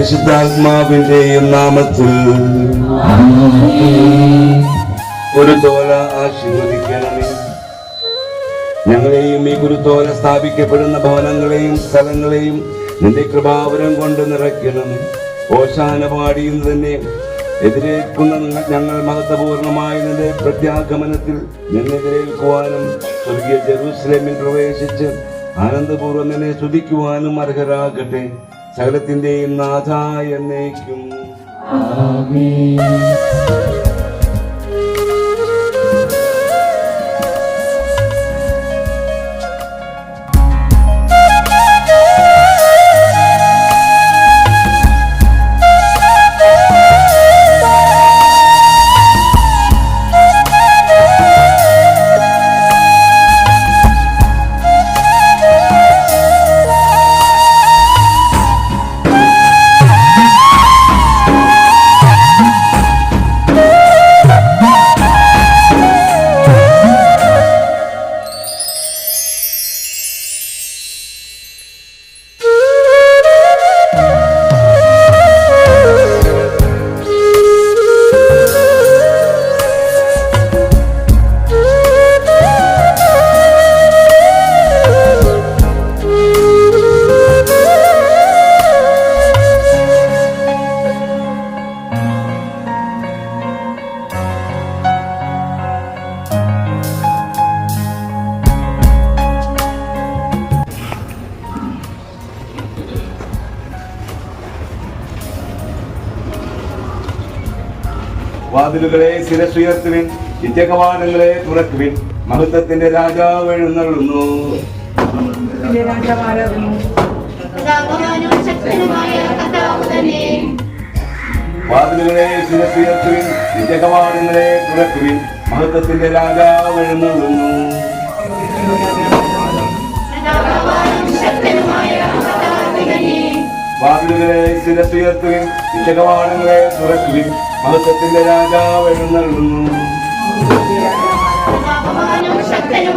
പരിശുദ്ധാത്മാവിന്റെയും നാമത്തിൽ കുരുത്തോല ആശീർവദിക്കണമേ. ഞങ്ങളെയും ഈ കുരുത്തോല സ്ഥാപിക്കപ്പെടുന്ന ഭവനങ്ങളെയും സ്ഥലങ്ങളെയും നിന്റെ കൃപാവരം കൊണ്ട് നിറയ്ക്കണമേ. ഓശാന പാടിയെന്ന് തന്നെ എതിരേൽക്കുന്ന ഞങ്ങൾ മഹത്വപൂർണമായ നിന്റെ പ്രത്യാഗമനത്തിൽ നിന്നെതിരേൽക്കുവാനും സ്വർഗീയ ജെറൂസലേമിൽ പ്രവേശിച്ച് ആനന്ദപൂർവ്വം നിന്നെ സ്തുതിക്കുവാനും അർഹരാകട്ടെ. സകലത്തിന്റെയും നാഥായ എന്നേക്കും ആമേൻ. വാതിലുകളെ ശിരസുയർത്തുവിൻ, നിത്യകവാടങ്ങളെ തുറക്കുവിൻ, മഹത്വത്തിന്റെ രാജാവ് എഴുന്നള്ളുന്നു. വാതിലുകളെ ശിരസുയർത്തുവിൻ, നിത്യകവാടങ്ങളെ തുറക്കുവിൻ, മഹത്വത്തിന്റെ രാജാവ് എഴുന്നള്ളുന്നു. വാതിലുകളെ ശിരസുയർത്തുവിൻ, നിത്യകവാടങ്ങളെ തുറക്കുവിൻ, മഹത്വത്തിന്റെ രാജാവ് എഴുന്നള്ളുന്നു. ശക്തനും